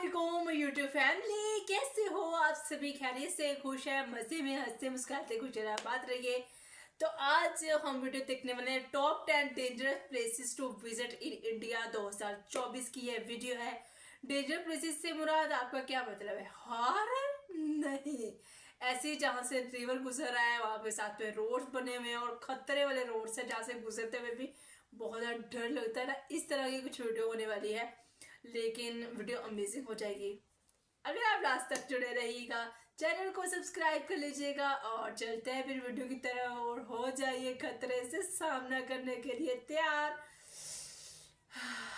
वालेकुम YouTube family, कैसे हो आप सभी? खैरियत से, खुश है, मजे में, हंसते मुस्कुराते गुजराबाद रहिए। तो आज हम वीडियो देखने वाले हैं top 10 dangerous places to visit in India 2024 की ये वीडियो है। डेंजरस प्लेसेस से मुराद आपका क्या मतलब है? हॉरर नहीं, ऐसे जहाँ से रिवर गुजर रहा है, वहाँ पे साथ में रोड्स बने हुए हैं और खतरे वाले रोड्स है जहाँ से गुजरते हुए भी बहुत ज़्यादा डर लगता है ना। इस तरह की कुछ वीडियो होने वाली है, लेकिन वीडियो अमेजिंग हो जाएगी अगर आप लास्ट तक जुड़े रहिएगा। चैनल को सब्सक्राइब कर लीजिएगा और चलते हैं फिर वीडियो की तरफ और हो जाइए खतरे से सामना करने के लिए तैयार।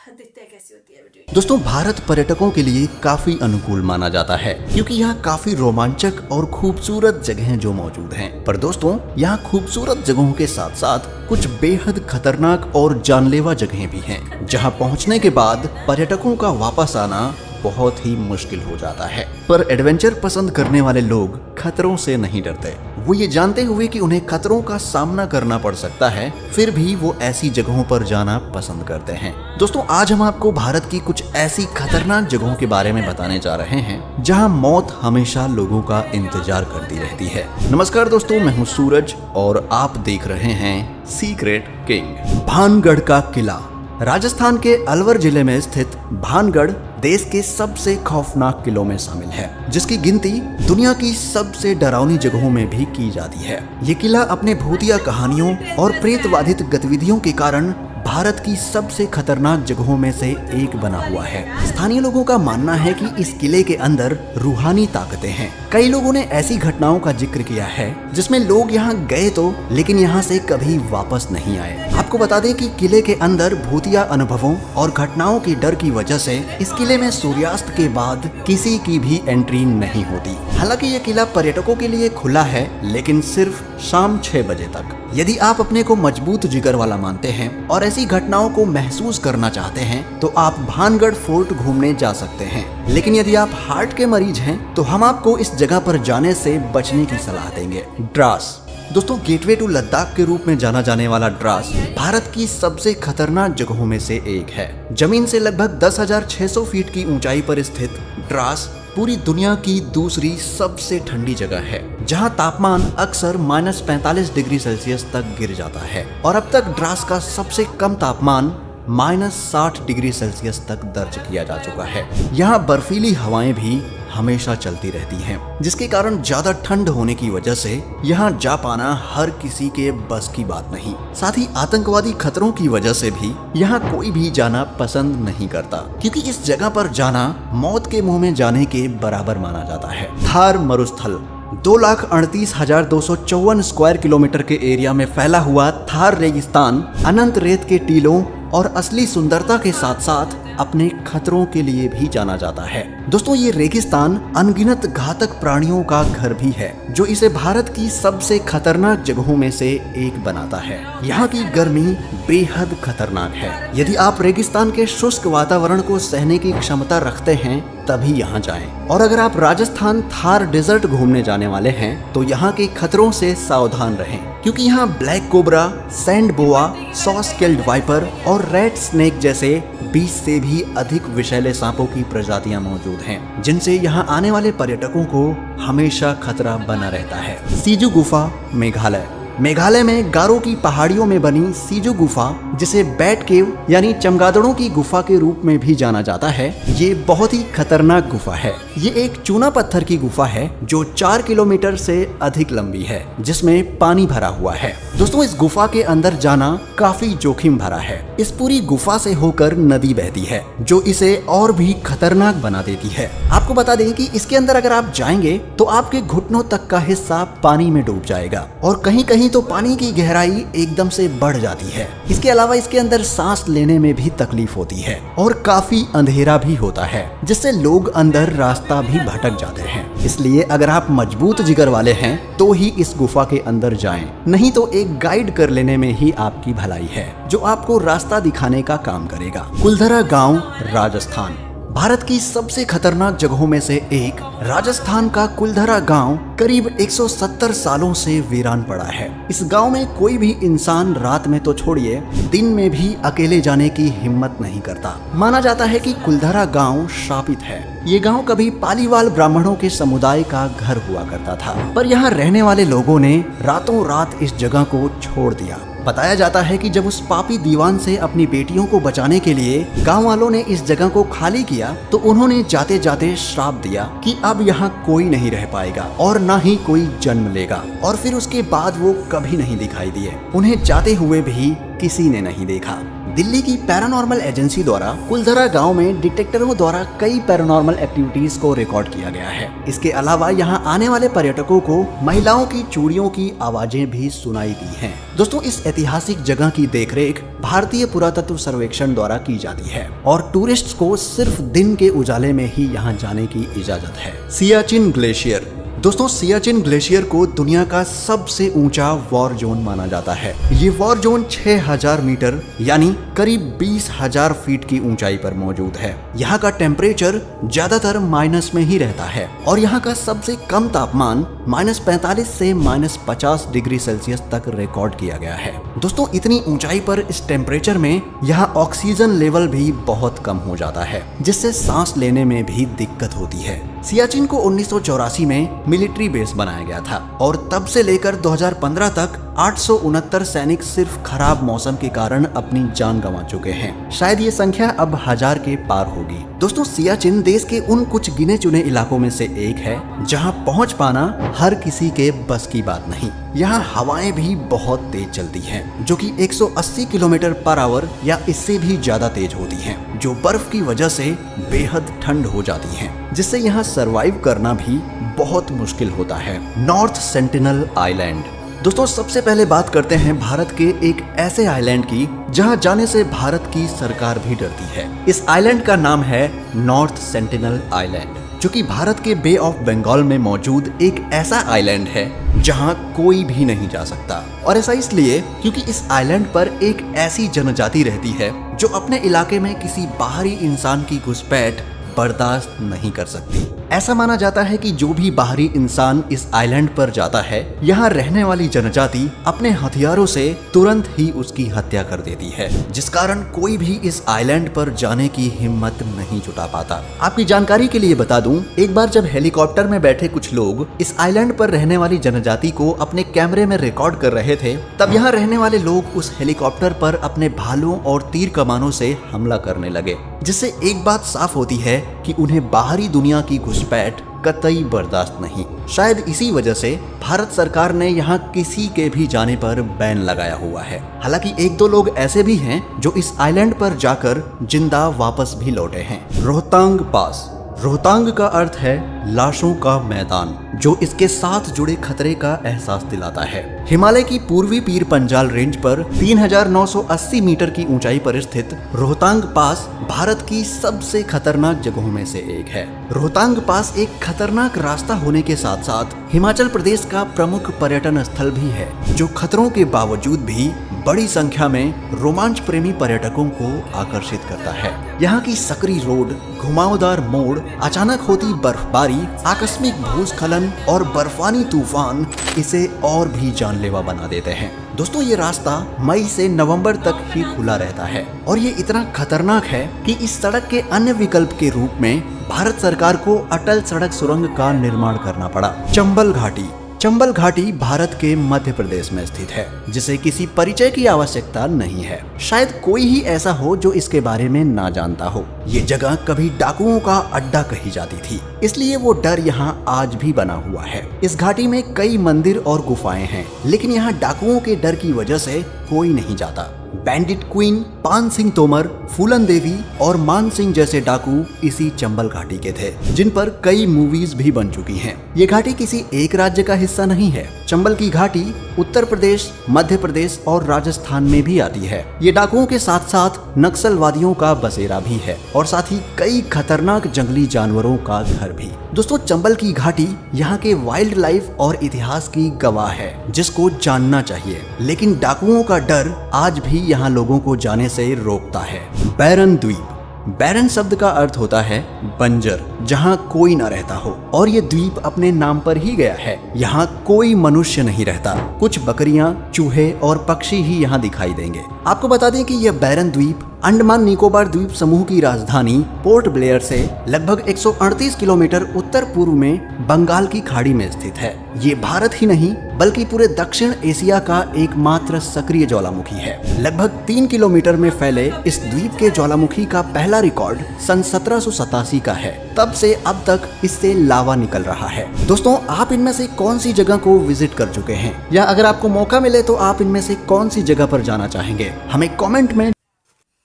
देखते हैं कैसी होती है वीडियो। दोस्तों, भारत पर्यटकों के लिए काफी अनुकूल माना जाता है क्योंकि यहाँ काफी रोमांचक और खूबसूरत जगहें जो मौजूद हैं। पर दोस्तों, यहाँ खूबसूरत जगहों के साथ साथ कुछ बेहद खतरनाक और जानलेवा जगहें भी हैं, जहाँ पहुँचने के बाद पर्यटकों का वापस आना बहुत ही मुश्किल हो जाता है। पर एडवेंचर पसंद करने वाले लोग खतरों से नहीं डरते। वो ये जानते हुए कि उन्हें खतरों का सामना करना पड़ सकता है, फिर भी वो ऐसी जगहों पर जाना पसंद करते हैं। दोस्तों, आज हम आपको भारत की कुछ ऐसी खतरनाक जगहों के बारे में बताने जा रहे हैं जहां मौत हमेशा लोगों का इंतजार करती रहती है। नमस्कार दोस्तों, मैं हूं सूरज और आप देख रहे हैं सीक्रेट किंग। भानगढ़ का किला। राजस्थान के अलवर जिले में स्थित भानगढ़ देश के सबसे खौफनाक किलों में शामिल है, जिसकी गिनती दुनिया की सबसे डरावनी जगहों में भी की जाती है। ये किला अपने भूतिया कहानियों और प्रेतवाधित गतिविधियों के कारण भारत की सबसे खतरनाक जगहों में से एक बना हुआ है। स्थानीय लोगों का मानना है कि इस किले के अंदर रूहानी ताकतें हैं। कई लोगों ने ऐसी घटनाओं का जिक्र किया है जिसमें लोग यहाँ गए तो लेकिन यहाँ से कभी वापस नहीं आए। आपको बता दें कि किले के अंदर भूतिया अनुभवों और घटनाओं के डर की वजह से इस किले में सूर्यास्त के बाद किसी की भी एंट्री नहीं होती। हालांकि ये किला पर्यटकों के लिए खुला है, लेकिन सिर्फ शाम 6 बजे तक। यदि आप अपने को मजबूत जिगर वाला मानते हैं और ऐसी घटनाओं को महसूस करना चाहते हैं तो आप भानगढ़ फोर्ट घूमने जा सकते हैं। लेकिन यदि आप हार्ट के मरीज हैं तो हम आपको इस जगह पर जाने से बचने की सलाह देंगे। द्रास। दोस्तों, गेटवे टू लद्दाख के रूप में जाना जाने वाला द्रास भारत की सबसे खतरनाक जगहों में से एक है। जमीन से लगभग 10,600 फीट की ऊंचाई पर स्थित द्रास पूरी दुनिया की दूसरी सबसे ठंडी जगह है, जहां तापमान अक्सर -45 डिग्री सेल्सियस तक गिर जाता है और अब तक द्रास का सबसे कम तापमान -60 डिग्री सेल्सियस तक दर्ज किया जा चुका है। यहाँ बर्फीली हवाएं भी हमेशा चलती रहती हैं, जिसके कारण ज्यादा ठंड होने की वजह से यहाँ जा पाना हर किसी के बस की बात नहीं। साथ ही आतंकवादी खतरों की वजह से भी यहाँ कोई भी जाना पसंद नहीं करता, क्योंकि इस जगह पर जाना मौत के मुंह में जाने के बराबर माना जाता है। थार मरुस्थल। 2,38,254 स्क्वायर किलोमीटर के एरिया में फैला हुआ थार रेगिस्तान अनंत रेत के टीलों और असली सुंदरता के साथ साथ अपने खतरों के लिए भी जाना जाता है। दोस्तों, ये रेगिस्तान अनगिनत घातक प्राणियों का घर भी है, जो इसे भारत की सबसे खतरनाक जगहों में से एक बनाता है। यहाँ की गर्मी बेहद खतरनाक है। यदि आप रेगिस्तान के शुष्क वातावरण को सहने की क्षमता रखते हैं तभी यहाँ जाएं। और अगर आप राजस्थान थार डेजर्ट घूमने जाने वाले हैं तो यहाँ के खतरों से सावधान रहें, क्योंकि यहाँ ब्लैक कोबरा, सैंड बोआ, सॉ स्केल्ड वाइपर और रेड स्नेक जैसे 20 से भी अधिक विषैले सांपों की प्रजातियां मौजूद हैं, जिनसे यहाँ आने वाले पर्यटकों को हमेशा खतरा बना रहता है। सिजु गुफा, मेघालय। मेघालय में गारो की पहाड़ियों में बनी सिजु गुफा, जिसे बैट केव यानी चमगादड़ों की गुफा के रूप में भी जाना जाता है, ये बहुत ही खतरनाक गुफा है। ये एक चूना पत्थर की गुफा है जो 4 किलोमीटर से अधिक लंबी है, जिसमें पानी भरा हुआ है। दोस्तों, इस गुफा के अंदर जाना काफी जोखिम भरा है। इस पूरी गुफा से होकर नदी बहती है, जो इसे और भी खतरनाक बना देती है। आपको बता दें कि इसके अंदर अगर आप जाएंगे तो आपके घुटनों तक का हिस्सा पानी में डूब जाएगा और कहीं कहीं तो पानी की गहराई एकदम से बढ़ जाती है। इसके अलावा इसके अंदर सांस लेने में भी तकलीफ होती है और काफी अंधेरा भी होता है, जिससे लोग अंदर रास्ता भी भटक जाते हैं। इसलिए अगर आप मजबूत जिगर वाले हैं तो ही इस गुफा के अंदर जाएं, नहीं तो एक गाइड कर लेने में ही आपकी भलाई है, जो आपको रास्ता दिखाने का काम करेगा। कुलधरा गांव, राजस्थान। भारत की सबसे खतरनाक जगहों में से एक राजस्थान का कुलधरा गांव करीब 170 सालों से वीरान पड़ा है। इस गांव में कोई भी इंसान रात में तो छोड़िए, दिन में भी अकेले जाने की हिम्मत नहीं करता। माना जाता है कि कुलधरा गांव शापित है। ये गांव कभी पालीवाल ब्राह्मणों के समुदाय का घर हुआ करता था, पर यहाँ रहने वाले लोगों ने रातों रात इस जगह को छोड़ दिया। बताया जाता है कि जब उस पापी दीवान से अपनी बेटियों को बचाने के लिए गांव वालों ने इस जगह को खाली किया, तो उन्होंने जाते जाते श्राप दिया कि अब यहाँ कोई नहीं रह पाएगा और ना ही कोई जन्म लेगा। और फिर उसके बाद वो कभी नहीं दिखाई दिए। उन्हें जाते हुए भी किसी ने नहीं देखा। दिल्ली की पैरानॉर्मल एजेंसी द्वारा कुलधरा गांव में डिटेक्टरों द्वारा कई पैरानॉर्मल एक्टिविटीज को रिकॉर्ड किया गया है। इसके अलावा यहाँ आने वाले पर्यटकों को महिलाओं की चूड़ियों की आवाजें भी सुनाई दी हैं। दोस्तों, इस ऐतिहासिक जगह की देखरेख भारतीय पुरातत्व सर्वेक्षण द्वारा की जाती है और टूरिस्ट्स को सिर्फ दिन के उजाले में ही यहाँ जाने की इजाजत है। सियाचिन ग्लेशियर। दोस्तों, सियाचिन ग्लेशियर को दुनिया का सबसे ऊंचा वॉर जोन माना जाता है। ये वॉर जोन 6000 मीटर यानी करीब 20,000 फीट की ऊंचाई पर मौजूद है। यहाँ का टेम्परेचर ज्यादातर माइनस में ही रहता है और यहाँ का सबसे कम तापमान -45 से -50 डिग्री सेल्सियस तक रिकॉर्ड किया गया है। दोस्तों, इतनी ऊंचाई पर इस टेम्परेचर में यहाँ ऑक्सीजन लेवल भी बहुत कम हो जाता है, जिससे सांस लेने में भी दिक्कत होती है। सियाचिन को 1984 में मिलिट्री बेस बनाया गया था और तब से लेकर 2015 तक 869 सैनिक सिर्फ खराब मौसम के कारण अपनी जान गंवा चुके हैं। शायद ये संख्या अब 1000 के पार होगी। दोस्तों, सियाचिन देश के उन कुछ गिने चुने इलाकों में से एक है जहां पहुंच पाना हर किसी के बस की बात नहीं। यहाँ हवाएं भी बहुत तेज चलती हैं, जो कि 180 किलोमीटर पर आवर या इससे भी ज्यादा तेज होती हैं, जो बर्फ की वजह से बेहद ठंड हो जाती हैं, जिससे यहाँ सरवाइव करना भी बहुत मुश्किल होता है। North sentinel island. दोस्तों, सबसे पहले बात करते हैं भारत के एक ऐसे आइलैंड की जहां जाने से भारत की सरकार भी डरती है। इस आइलैंड का नाम है नॉर्थ सेंटिनल आइलैंड, जो कि भारत के बे ऑफ बंगाल में मौजूद एक ऐसा आइलैंड है जहां कोई भी नहीं जा सकता। और ऐसा इसलिए क्योंकि इस आइलैंड पर एक ऐसी जनजाति रहती है जो अपने इलाके में किसी बाहरी इंसान की घुसपैठ बर्दाश्त नहीं कर सकती। ऐसा माना जाता है कि जो भी बाहरी इंसान इस आइलैंड पर जाता है, यहाँ रहने वाली जनजाति अपने हथियारों से तुरंत ही उसकी हत्या कर देती है, जिस कारण कोई भी इस आइलैंड पर जाने की हिम्मत नहीं जुटा पाता। आपकी जानकारी के लिए बता दूं, एक बार जब हेलीकॉप्टर में बैठे कुछ लोग इस आइलैंड पर रहने वाली जनजाति को अपने कैमरे में रिकॉर्ड कर रहे थे, तब यहाँ रहने वाले लोग उस हेलीकॉप्टर पर अपने भालों और तीर कमानों से हमला करने लगे, जिससे एक बात साफ होती है कि उन्हें बाहरी दुनिया की घुसपैठ कतई बर्दाश्त नहीं। शायद इसी वजह से भारत सरकार ने यहाँ किसी के भी जाने पर बैन लगाया हुआ है। हालांकि एक दो लोग ऐसे भी हैं जो इस आइलैंड पर जाकर जिंदा वापस भी लौटे हैं। रोहतांग पास। रोहतांग का अर्थ है लाशों का मैदान, जो इसके साथ जुड़े खतरे का एहसास दिलाता है। हिमालय की पूर्वी पीर पंजाल रेंज पर 3980 मीटर की ऊंचाई पर स्थित रोहतांग पास भारत की सबसे खतरनाक जगहों में से एक है। रोहतांग पास एक खतरनाक रास्ता होने के साथ साथ हिमाचल प्रदेश का प्रमुख पर्यटन स्थल भी है, जो खतरों के बावजूद भी बड़ी संख्या में रोमांच प्रेमी पर्यटकों को आकर्षित करता है। यहाँ की सकरी रोड, घुमावदार मोड़, अचानक होती बर्फबारी, आकस्मिक भूस्खलन और बर्फानी तूफान इसे और भी जानलेवा बना देते हैं। दोस्तों, ये रास्ता मई से नवंबर तक ही खुला रहता है और ये इतना खतरनाक है कि इस सड़क के अन्य विकल्प के रूप में भारत सरकार को अटल सड़क सुरंग का निर्माण करना पड़ा। चंबल घाटी। चंबल घाटी भारत के मध्य प्रदेश में स्थित है, जिसे किसी परिचय की आवश्यकता नहीं है। शायद कोई ही ऐसा हो जो इसके बारे में ना जानता हो। ये जगह कभी डाकुओं का अड्डा कही जाती थी, इसलिए वो डर यहाँ आज भी बना हुआ है। इस घाटी में कई मंदिर और गुफाएं हैं, लेकिन यहाँ डाकुओं के डर की वजह से कोई नहीं जाता। बैंडिट क्वीन, पान सिंह तोमर, फूलन देवी और मान सिंह जैसे डाकू इसी चंबल घाटी के थे, जिन पर कई मूवीज भी बन चुकी हैं। ये घाटी किसी एक राज्य का हिस्सा नहीं है। चंबल की घाटी उत्तर प्रदेश, मध्य प्रदेश और राजस्थान में भी आती है। ये डाकुओं के साथ साथ नक्सलवादियों का बसेरा भी है और साथ ही कई खतरनाक जंगली जानवरों का घर भी। दोस्तों, चंबल की घाटी यहाँ के वाइल्ड लाइफ और इतिहास की गवाह है, जिसको जानना चाहिए। लेकिन डाकुओं का डर आज भी यहाँ लोगों को जाने से रोकता है। बैरन द्वीप। बैरन शब्द का अर्थ होता है बंजर, जहाँ कोई न रहता हो, और ये द्वीप अपने नाम पर ही गया है। यहाँ कोई मनुष्य नहीं रहता, कुछ बकरियां, चूहे और पक्षी ही यहाँ दिखाई देंगे। आपको बता दें कि यह बैरन द्वीप अंडमान निकोबार द्वीप समूह की राजधानी पोर्ट ब्लेयर से लगभग 138 किलोमीटर उत्तर पूर्व में बंगाल की खाड़ी में स्थित है। ये भारत ही नहीं बल्कि पूरे दक्षिण एशिया का एकमात्र सक्रिय ज्वालामुखी है। लगभग 3 किलोमीटर में फैले इस द्वीप के ज्वालामुखी का पहला रिकॉर्ड सन 1787 का है। तब से अब तक इससे लावा निकल रहा है। दोस्तों, आप इनमें से कौन सी जगह को विजिट कर चुके हैं, या अगर आपको मौका मिले तो आप इनमें से कौन सी जगह पर जाना चाहेंगे, हमें कमेंट में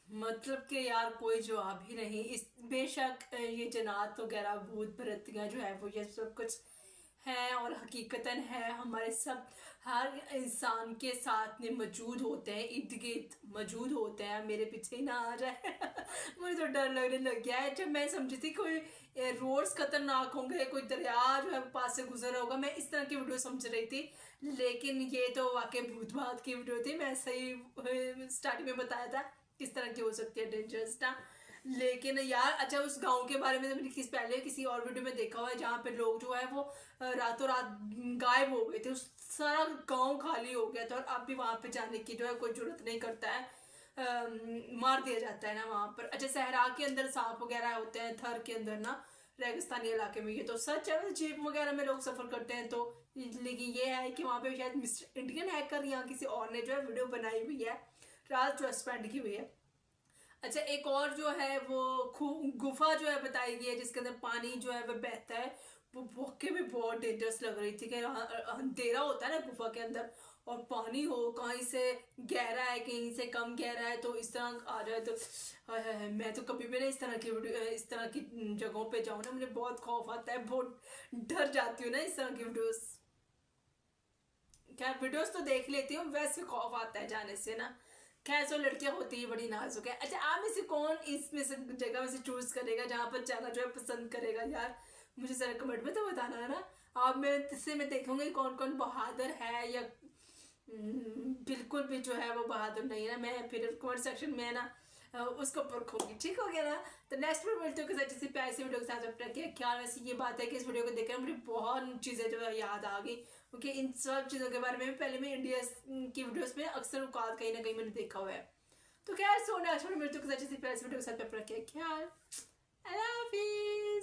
मतलब कि यार कोई जवाब ही नहीं। इस बेशक ये जन्नत वगैरह भूत प्रेतियाँ जो है वो ये सब कुछ है और हकीकतन है, हमारे सब हर इंसान के साथ में मौजूद होते हैं, इर्द गिर्द मौजूद होते हैं। मेरे पीछे ही ना आ जाए मुझे तो डर लगने लग गया है। जब मैं समझी थी कोई रोड्स खतरनाक होंगे, कोई दरिया जो है पास से गुजर होगा, मैं इस तरह की वीडियो समझ रही थी, लेकिन ये तो वाकई भूत भात की वीडियो थी। मैं सही स्टार्टिंग में बताया था किस तरह की हो सकती है डेंजरस ना। लेकिन यार अच्छा, उस गांव के बारे में तो मैंने पहले किसी और वीडियो में देखा हुआ है, जहाँ पे लोग जो है वो रातों रात गायब हो गए थे, उस सारा गांव खाली हो गया था, और अब भी वहाँ पे जाने की जो है कोई जरूरत नहीं करता है, मार दिया जाता है ना वहाँ पर। अच्छा, सहरा के अंदर सांप वगैरह होते हैं, थर के अंदर ना, रेगिस्तानी इलाके में, ये तो सच है। जीप वगैरह में लोग सफर करते हैं तो, लेकिन ये है कि वहाँ पे शायद मिस्टर इंडियन हैकर या किसी और ने जो है वीडियो बनाई हुई है, रात जो स्पेंड की हुई है। अच्छा, एक और जो है वो गुफा जो है बताई गई है, जिसके अंदर पानी जो है वो बहता है, वो वाकई में बहुत डेंजरस लग रही थी कि अंधेरा होता है ना गुफा के अंदर, और पानी हो, कहीं से गहरा है कहीं से कम गहरा है, तो इस तरह आ जाए तो हाय हाय हाय, मैं तो कभी भी ना इस तरह की वीडियो, इस तरह की जगहों पे जाऊँ ना, मुझे बहुत खौफ आता है, बहुत डर जाती हूँ ना इस तरह की वीडियोस। क्या वीडियोस तो देख लेती हूँ, वैसे खौफ आता है जाने से ना। खैर, सो लड़कियां होती है बड़ी नाजुक है। अच्छा, आप में से कौन इसमें से जगह में से चूज करेगा जहाँ पर जाना जो है पसंद करेगा यार, मुझे जरा कमेंट में तो बताना है ना। आप में इससे मैं देखूंगी कौन कौन बहादुर है या बिल्कुल भी जो है वो बहादुर नहीं है ना। मैं फिर कमेंट सेक्शन में ना उसको परखूंगी, ठीक हो गया ना। तो नेक्स्ट वीडियो मिलते हो किसी प्यारी सी वीडियो के साथ। अपना क्या ख्याल। वैसे ये बात है कि इस वीडियो को देखकर मुझे बहुत चीज़ें जो है याद आ गई, क्योंकि इन सब चीज़ों के बारे में पहले मैं इंडिया की वीडियोस में अक्सर औकात कहीं ना कहीं मैंने देखा हुआ है। तो क्या सोना, मिलते हो किसी प्यारी सी वीडियो के साथ। अपना क्या ख्याल। I love you.